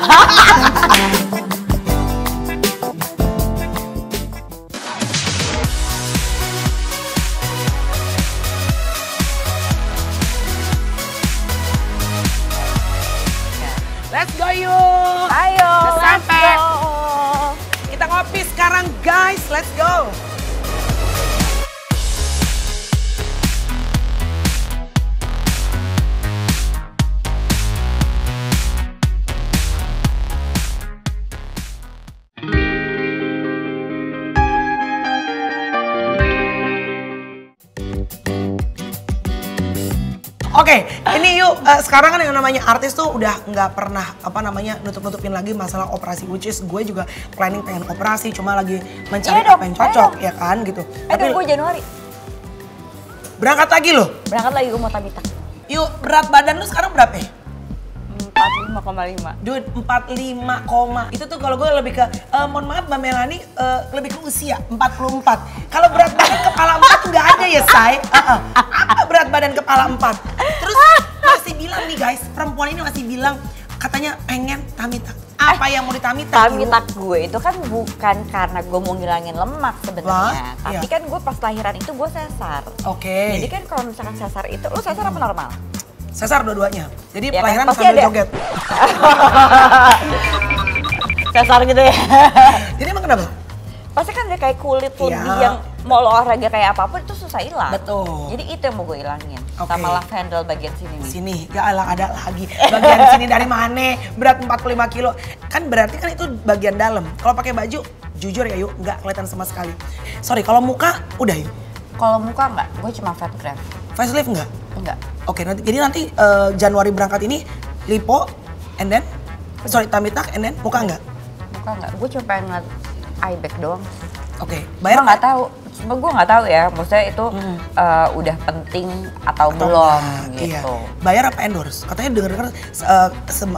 Let's go yuk. Ayo, Udah sampai. let's go. Kita ngopi sekarang guys, let's go. Oke, ini yuk sekarang kan yang namanya artis tuh udah nggak pernah nutup-nutupin lagi masalah operasi, which is gue juga planning pengen operasi, cuma lagi mencari apa yang cocok ya kan gitu. Tapi gue Januari. Berangkat lagi lo? Berangkat lagi, gue mau tabita. Yuk, berat badan lu sekarang berapa ya? 45,5. Dude, 45, itu tuh kalau gue lebih ke, mohon maaf Mbak Melani, lebih ke usia, 44. Kalau berat badan kepala 4 tuh nggak ada ya, Say. Apa berat badan kepala 4? Terus masih bilang nih guys, perempuan ini masih bilang, katanya pengen tamitak. Apa yang mau ditamitak? Tamitak gue itu kan bukan karena gue mau ngilangin lemak sebenarnya. Tapi kan gue pas lahiran itu gue sesar. Oke. Jadi kan kalau misalkan sesar itu, lu sesar apa normal? Sesar dua-duanya. Jadi Ya pelahiran kan, pasti sambil ada. joget. Sesar gitu ya. Jadi emang kenapa? Pasti kan ada kayak kulit lebih Iya. yang mau lo olahraga kayak apapun itu susah hilang. Betul. Jadi itu yang mau gue hilangin. Oke. Sama lavender bagian sini nih. Sini, ya Allah ada lagi. Bagian sini dari mana? Berat 45 kilo. Kan berarti kan itu bagian dalam. Kalau pakai baju, jujur ya yuk, nggak kelihatan sama sekali. Sorry, kalau muka udah yuk. Kalau muka enggak, gue cuma fat graft. Facelift nggak? Enggak. Oke, nanti Januari berangkat ini lipo, and then, sorry tamitak, and then muka nggak? Muka enggak, gue cuma pengen ngeliat eye bag doang. Oke, Bayar bayar nggak tahu. Cuma gue nggak tahu ya, maksudnya itu udah penting atau belum gitu. Iya. Bayar apa endorse? Katanya denger-denger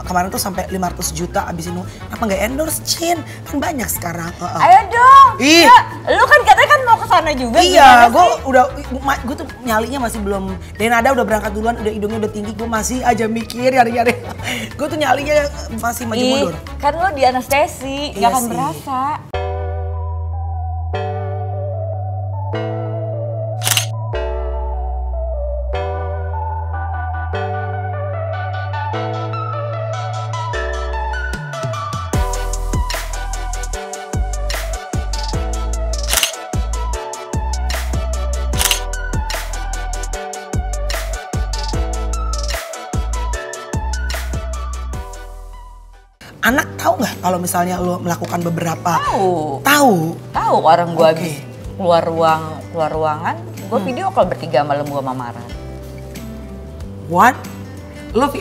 kemarin tuh sampai 500 juta abis ini. Kenapa nggak endorse, Cin? Kan banyak sekarang. Ayo dong. Ih. Ya, lu kan katanya kan mau ke sana juga. Iya, gue tuh nyalinya masih belum. Denada udah berangkat duluan, udah hidungnya udah tinggi, gue masih aja mikir nyari-nyari. Gue tuh nyalinya masih maju mundur. Kan lo di anestesi, Iya nggak akan sih. berasa. Anak tahu nggak kalau misalnya lo melakukan beberapa? Tahu. Tahu Orang gue Oke. habis keluar ruangan, gue video call bertiga malam gue sama Mara. What?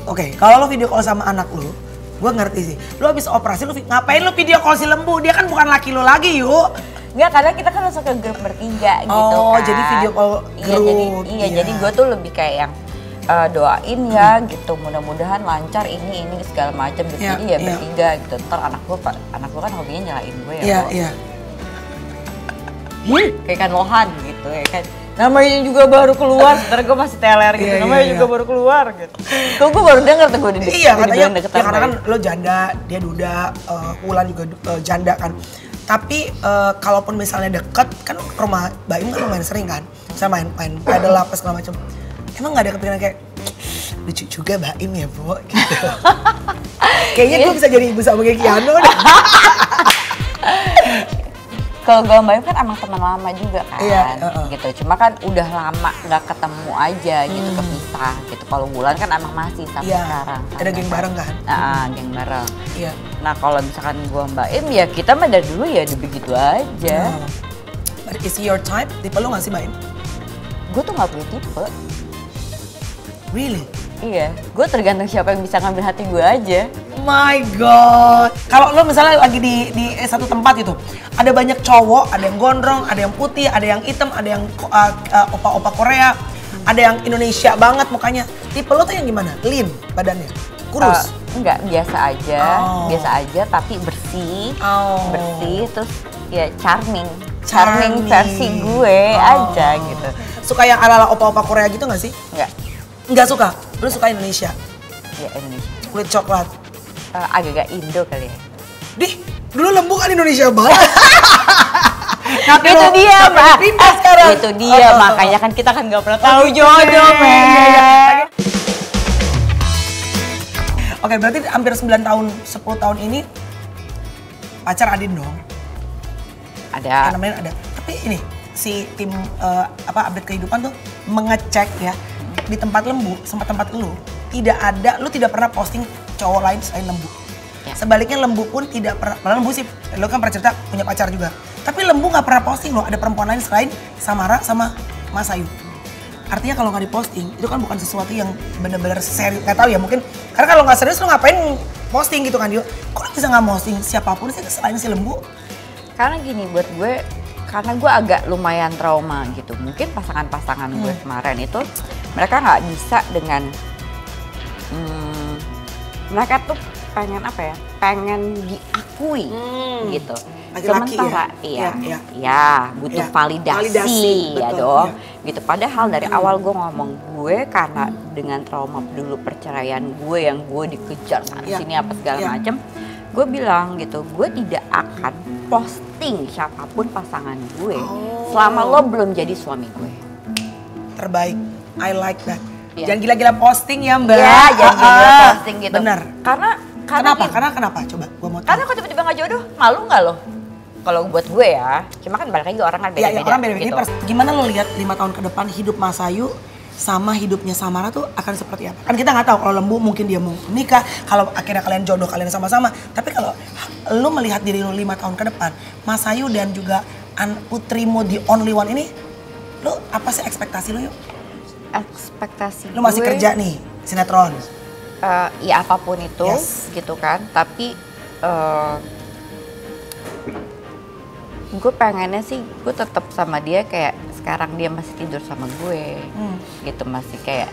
Oke, kalau lo video call sama anak lo, gue ngerti sih. Lo habis operasi, ngapain lo video call si lembu? Dia kan bukan laki lo lagi yuk. Enggak, karena kita kan masuk ke grup bertiga gitu kan. Oh, jadi video call Iya, grup. iya, jadi gue tuh lebih kayak yang doain ya gitu, mudah-mudahan lancar ini segala macam gitu. Iya, Jadi ya iya. bertiga gitu. Ntar anak gue kan hobinya nyalain gue ya. Iya, Bo. iya. Kayak kan Lohan gitu ya kan. Namanya juga baru keluar, sebentar gue masih teler gitu. Iya, Namanya iya, juga iya. baru keluar gitu. Kok gue baru denger tuh gue Iya, katanya ya, karena kan lo janda, dia duda, Wulan juga janda kan. Tapi kalaupun misalnya deket, kan rumah Mbak Im kan lumayan sering kan. Saya main pedal apa segala macam. Emang gak ada kepikiran kayak, lucu juga Mbak Im ya Bu, gitu. Kayaknya gue bisa jadi ibu sama kayak Kiano deh. Kalau gue sama Mbak Im kan emang teman lama juga kan, Iya, gitu. Cuma kan udah lama nggak ketemu aja gitu, kepisah gitu. Kalau Wulan kan emang masih sampai Iya, sekarang. ada geng bareng kan? Geng bareng. Iya. Nah kalau misalkan gue Mbak Im ya kita mah dari dulu ya begitu aja. But is he your type? Tipe lo gak sih Mbak Im? Gue tuh nggak punya tipe. Really? Iya, gue tergantung siapa yang bisa ngambil hati gue aja. My God. Kalau lo misalnya lagi di satu tempat itu, ada banyak cowok, ada yang gondrong, ada yang putih, ada yang hitam, ada yang opa-opa Korea, ada yang Indonesia banget mukanya. Tipe lo tuh yang gimana? Lean badannya? Kurus? Enggak, biasa aja. Oh. Biasa aja tapi bersih. Oh. Bersih terus ya charming. Charming. Versi gue aja gitu. Suka yang ala-ala opa-opa Korea gitu gak sih? Enggak. Nggak suka? Lo suka Indonesia? Ya Indonesia. Kulit coklat? agak-agak Indo kali ya. Dulu Lembu kan Indonesia banget. Itu dia, Mbak. Pindah sekarang. Itu dia, makanya kan kita kan nggak pernah tahu jodoh, men. Oke, berarti hampir 9 tahun, 10 tahun ini pacar Adin dong? Ada. Namanya ada. Tapi ini, si tim update kehidupan tuh mengecek ya, di tempat Lembu, sama tempat lu tidak pernah posting cowok lain selain Lembu. Ya. Sebaliknya Lembu pun tidak pernah, malah Lembu sih, lo kan pernah cerita punya pacar juga. Tapi Lembu nggak pernah posting loh, ada perempuan lain selain Samara sama Mas Ayu. Artinya kalau nggak diposting, itu kan bukan sesuatu yang benar-benar serius. Nggak tahu ya, mungkin karena kalau nggak serius lo ngapain posting gitu kan, Dio? Kok lo bisa nggak posting siapapun sih selain si Lembu? Karena gini, buat gue, karena gue agak lumayan trauma gitu. Mungkin pasangan-pasangan gue kemarin itu, mereka nggak bisa dengan, mereka tuh pengen apa ya, pengen diakui gitu. Laki-laki sementara butuh validasi ya betul, dong ya. gitu. Padahal dari awal gue ngomong, gue karena dengan trauma dulu perceraian gue yang gue dikejar sana sini apa segala macem, gue bilang gitu, gue tidak akan posting siapapun pasangan gue selama lo belum jadi suami gue. Terbaik, I like that. Iya. Jangan gila-gila posting ya, Mbak. Iya, jangan gila posting gitu. Bener. Kenapa? Kenapa? Coba gua mau tahu. Karena kalau tiba-tiba nggak jodoh, malu nggak lo? Kalau buat gue ya, cuma kan balik lagi orang kan beda-beda. Ya, orang beda-beda. Gitu. Gimana lo lihat 5 tahun ke depan hidup Mas Ayu sama hidupnya Samara tuh akan seperti apa? Kan kita nggak tahu, kalau Lembu mungkin dia mau nikah, kalau akhirnya kalian jodoh kalian sama-sama. Tapi kalau lo melihat diri lo 5 tahun ke depan, Mas Ayu dan juga putrimu the only one ini, lo apa sih ekspektasi lo yuk? Ekspektasi Lo masih gue, kerja nih, sinetron. Ya apapun itu gitu kan, tapi gue pengennya sih gue tetap sama dia kayak sekarang dia masih tidur sama gue gitu, masih kayak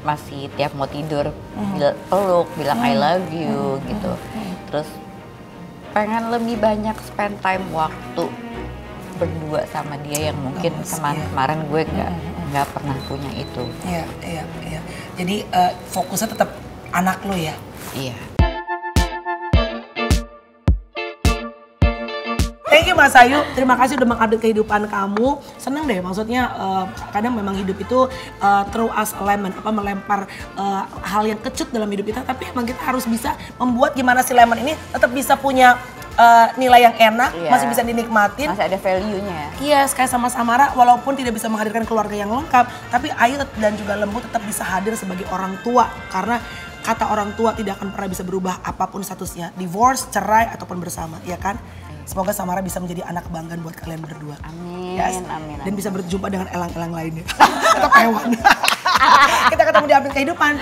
masih tiap mau tidur peluk bilang I love you gitu. Terus pengen lebih banyak spend time waktu berdua sama dia yang mungkin kemarin gue nggak pernah punya itu. Iya. Jadi fokusnya tetap anak lo ya. Iya. Thank you Mas Ayu, terima kasih udah mengupdate kehidupan kamu. Seneng deh, maksudnya kadang memang hidup itu throw us a lemon, melempar hal yang kecut dalam hidup kita, tapi emang kita harus bisa membuat gimana si lemon ini tetap bisa punya nilai yang enak, masih bisa dinikmatin. Masih ada value-nya. Iya, kayak sama Samara, walaupun tidak bisa menghadirkan keluarga yang lengkap, tapi Ayu dan juga Lembu tetap bisa hadir sebagai orang tua. Karena kata orang tua tidak akan pernah bisa berubah apapun statusnya, divorce, cerai, ataupun bersama, ya kan? Semoga Samara bisa menjadi anak kebanggaan buat kalian berdua. Amin, amin. Dan bisa berjumpa dengan elang-elang lainnya. Tetap hewan. Kita ketemu di update kehidupan.